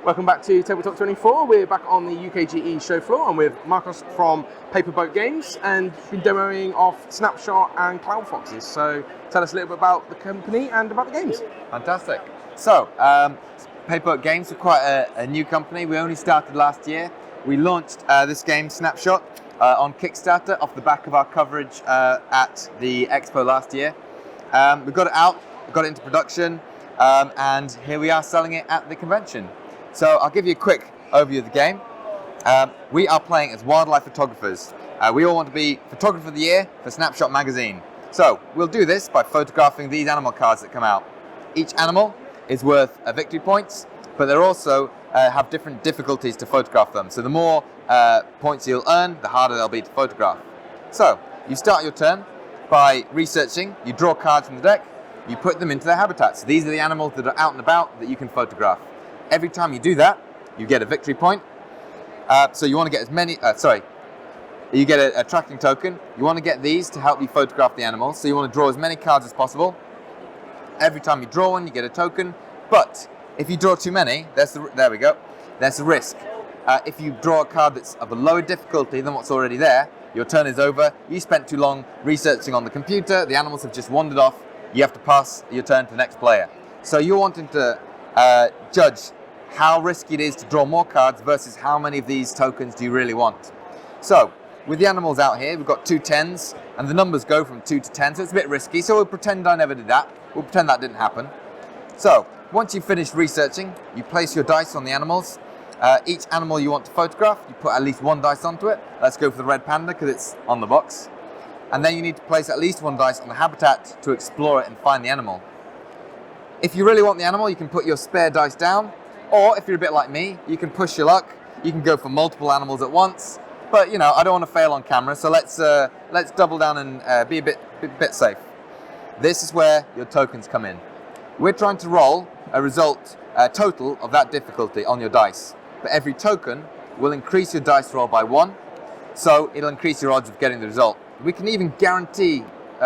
Welcome back to Tabletop 24. We're back on the UKGE show floor. I'm with Marcos from Paperboat Games and been demoing off Snapshot and Cloud Foxes. So tell us a little bit about the company and about the games. Fantastic. So, Paperboat Games are quite a new company. We only started last year. We launched this game, Snapshot, on Kickstarter off the back of our coverage at the Expo last year. We got it out, we got it into production, and here we are selling it at the convention. So I'll give you a quick overview of the game. We are playing as wildlife photographers. We all want to be Photographer of the Year for Snapshot magazine. So we'll do this by photographing these animal cards that come out. Each animal is worth victory points, but they also have different difficulties to photograph them. So the more points you'll earn, the harder they'll be to photograph. So you start your turn by researching. You draw cards from the deck, you put them into their habitats. These are the animals that are out and about that you can photograph. Every time you do that, you get a victory point. So you want to get as many, you get a tracking token. You want to get these to help you photograph the animals. So you want to draw as many cards as possible. Every time you draw one, you get a token. But if you draw too many, there we go, there's the risk. If you draw a card that's of a lower difficulty than what's already there, your turn is over. You spent too long researching on the computer, the animals have just wandered off, you have to pass your turn to the next player. So you're wanting to judge how risky it is to draw more cards versus how many of these tokens do you really want. So with the animals out here, we've got 2 10s, and the numbers go from 2 to 10, so it's a bit risky, so we'll pretend I never did that. We'll pretend that didn't happen. So once you've finished researching, you place your dice on the animals. Each animal you want to photograph, you put at least 1 dice onto it. Let's go for the red panda because it's on the box. And then you need to place at least 1 dice on the habitat to explore it and find the animal. If you really want the animal, you can put your spare dice down, or if you're a bit like me, you can push your luck. You can go for multiple animals at once. But you know, I don't want to fail on camera, so let's double down and be a bit safe. This is where your tokens come in. We're trying to roll a result total of that difficulty on your dice. But every token will increase your dice roll by 1, so it'll increase your odds of getting the result. We can even guarantee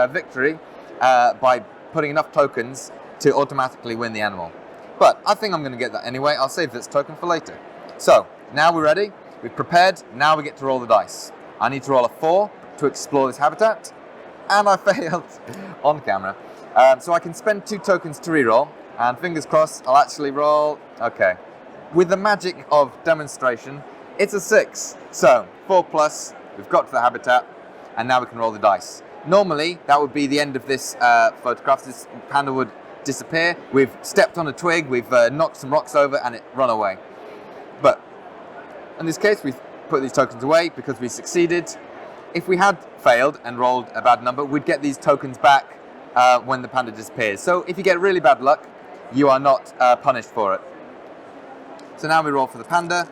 victory by putting enough tokens to automatically win the animal. But I think I'm going to get that anyway. I'll save this token for later. So now we're ready. We've prepared. Now we get to roll the dice. I need to roll a 4 to explore this habitat, and I failed on camera. So I can spend 2 tokens to reroll, and fingers crossed I'll actually roll. Okay. With the magic of demonstration, it's a 6. So 4 plus, we've got to the habitat, and now we can roll the dice. Normally, that would be the end of this photograph. This panda would disappear. We've stepped on a twig, we've knocked some rocks over, and it run away. But in this case, we've put these tokens away because we succeeded. If we had failed and rolled a bad number, we'd get these tokens back when the panda disappears. So if you get really bad luck, you are not punished for it. So now we roll for the panda,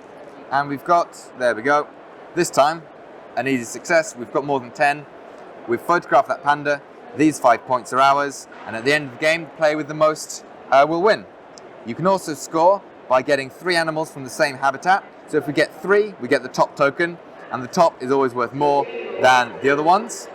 and we've got, there we go, this time, an easy success. We've got more than 10. We've photographed that panda. These 5 points are ours, and at the end of the game, the player with the most will win. You can also score by getting 3 animals from the same habitat. So if we get 3, we get the top token, and the top is always worth more than the other ones.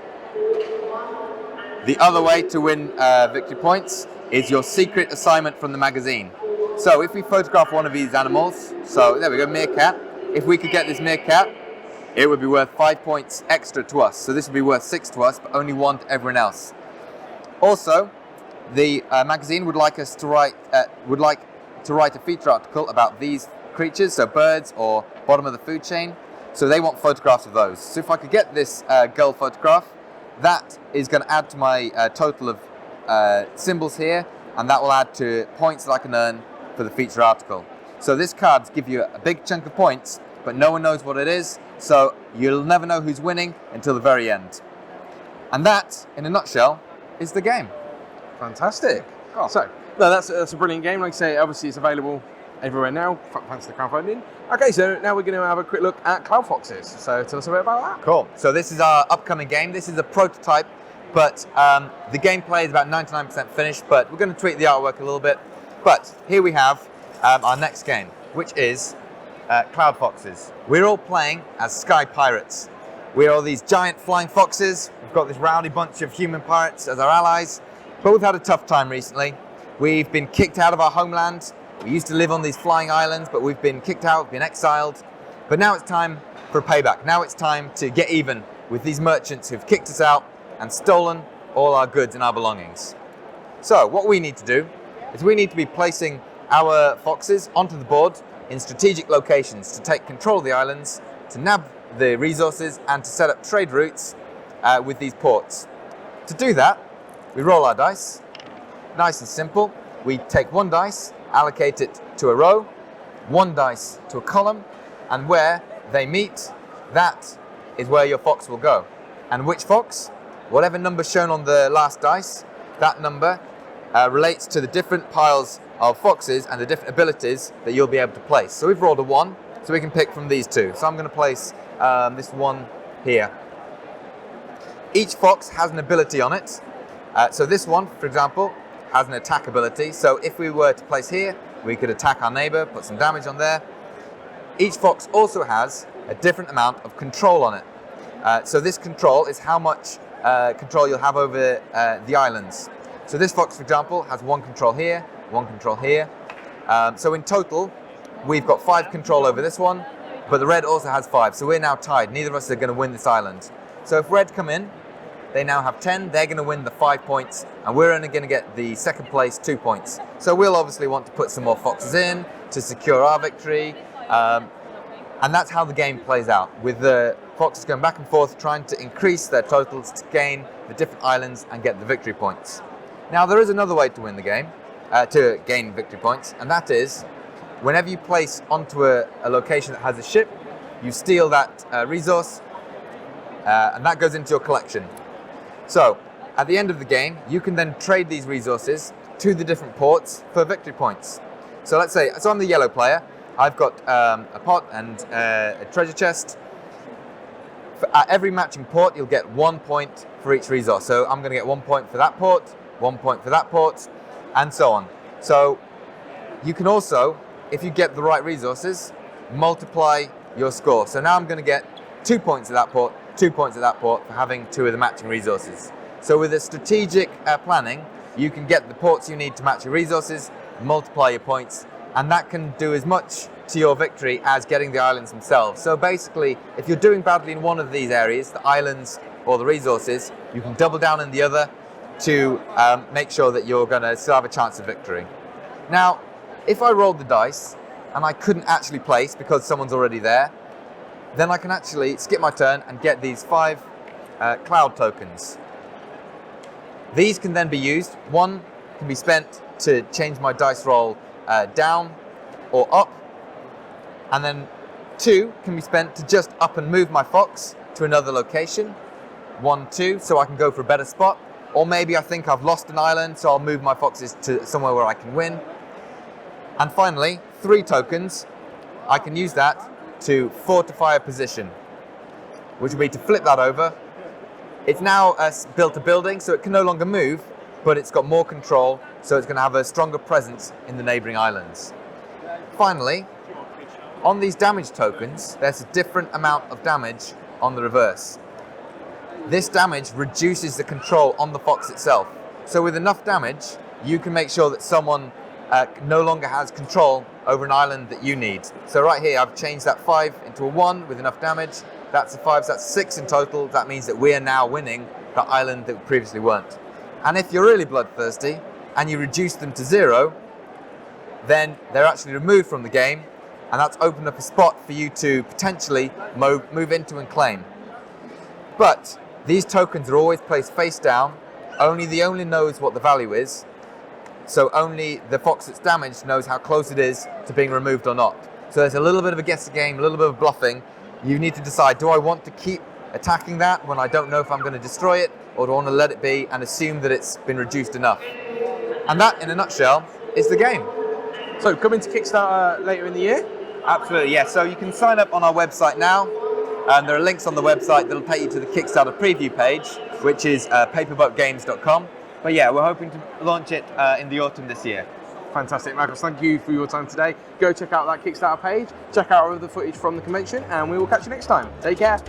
The other way to win victory points is your secret assignment from the magazine. So if we photograph one of these animals, so there we go, meerkat. If we could get this meerkat, it would be worth 5 points extra to us. So this would be worth 6 to us, but only 1 to everyone else. Also, the magazine would like us to write a feature article about these creatures, so birds or bottom of the food chain. So they want photographs of those. So if I could get this gull photograph, that is going to add to my total of symbols here, and that will add to points that I can earn for the feature article. So this cards give you a big chunk of points, but no one knows what it is, so you'll never know who's winning until the very end. And that, in a nutshell, is the game. Fantastic. Cool. So, no, that's a brilliant game. Like I say, obviously it's available everywhere now, thanks to the crowdfunding. Okay, so now we're going to have a quick look at Cloud Foxes. So tell us a bit about that. Cool. So this is our upcoming game. This is a prototype, but the gameplay is about 99% finished, but we're going to tweak the artwork a little bit. But here we have our next game, which is Cloud Foxes. We're all playing as sky pirates. We're all these giant flying foxes. We've got this rowdy bunch of human pirates as our allies, but we've had a tough time recently. We've been kicked out of our homeland. We used to live on these flying islands, but we've been kicked out, we've been exiled. But now it's time for a payback. Now it's time to get even with these merchants who've kicked us out and stolen all our goods and our belongings. So what we need to do is we need to be placing our foxes onto the board in strategic locations to take control of the islands, to nab the resources, and to set up trade routes with these ports. To do that, we roll our dice. Nice and simple. We take one dice, allocate it to a row, one dice to a column, and where they meet, that is where your fox will go. And which fox? Whatever number shown on the last dice, that number relates to the different piles of foxes and the different abilities that you'll be able to place. So we've rolled a 1, so we can pick from these two. So I'm going to place this one here. Each fox has an ability on it. So this one, for example, has an attack ability. So if we were to place here, we could attack our neighbor, put some damage on there. Each fox also has a different amount of control on it. So this control is how much control you'll have over the islands. So this fox, for example, has 1 control here, 1 control here. So in total, we've got 5 control over this one, but the red also has 5. So we're now tied. Neither of us are going to win this island. So if red come in, they now have 10. They're going to win the 5 points, and we're only going to get the second place 2 points. So we'll obviously want to put some more foxes in to secure our victory. And that's how the game plays out, with the foxes going back and forth, trying to increase their totals to gain the different islands and get the victory points. Now, there is another way to win the game, to gain victory points, and that is whenever you place onto a location that has a ship, you steal that resource, and that goes into your collection. So, at the end of the game, you can then trade these resources to the different ports for victory points. So let's say, so I'm the yellow player. I've got a pot and a treasure chest. At every matching port, you'll get 1 point for each resource. So I'm going to get 1 point for that port, 1 point for that port, and so on. So you can also, if you get the right resources, multiply your score. So now I'm going to get 2 points at that port, 2 points at that port for having 2 of the matching resources. So with a strategic planning, you can get the ports you need to match your resources, multiply your points, and that can do as much to your victory as getting the islands themselves. So basically, if you're doing badly in one of these areas, the islands or the resources, you can double down in the other to make sure that you're going to still have a chance of victory. Now, if I rolled the dice and I couldn't actually place because someone's already there, then I can actually skip my turn and get these 5 cloud tokens. These can then be used. 1 can be spent to change my dice roll down or up, and then 2 can be spent to just up and move my fox to another location. 1, 2, so I can go for a better spot, or maybe I think I've lost an island, so I'll move my foxes to somewhere where I can win. And finally, 3 tokens, I can use that to fortify a position, which will be to flip that over. It's now built a building, so it can no longer move, but it's got more control, so it's going to have a stronger presence in the neighboring islands. Finally, on these damage tokens, there's a different amount of damage on the reverse. This damage reduces the control on the fox itself. So with enough damage, you can make sure that someone no longer has control over an island that you need. So right here, I've changed that 5 into a 1 with enough damage. That's a 5, so that's 6 in total. That means that we are now winning the island that we previously weren't. And if you're really bloodthirsty and you reduce them to 0, then they're actually removed from the game, and that's opened up a spot for you to potentially move into and claim. But these tokens are always placed face down. Only the owner knows what the value is, so only the fox that's damaged knows how close it is to being removed or not. So there's a little bit of a guessing game, a little bit of bluffing. You need to decide, do I want to keep attacking that when I don't know if I'm going to destroy it, or do I want to let it be and assume that it's been reduced enough? And that, in a nutshell, is the game. So coming to Kickstarter later in the year? Absolutely, yeah. So you can sign up on our website now, and there are links on the website that'll take you to the Kickstarter preview page, which is paperboatgames.com. But yeah, we're hoping to launch it in the autumn this year. Fantastic, Marcus. Thank you for your time today. Go check out that Kickstarter page, check out all of the footage from the convention, and we will catch you next time. Take care.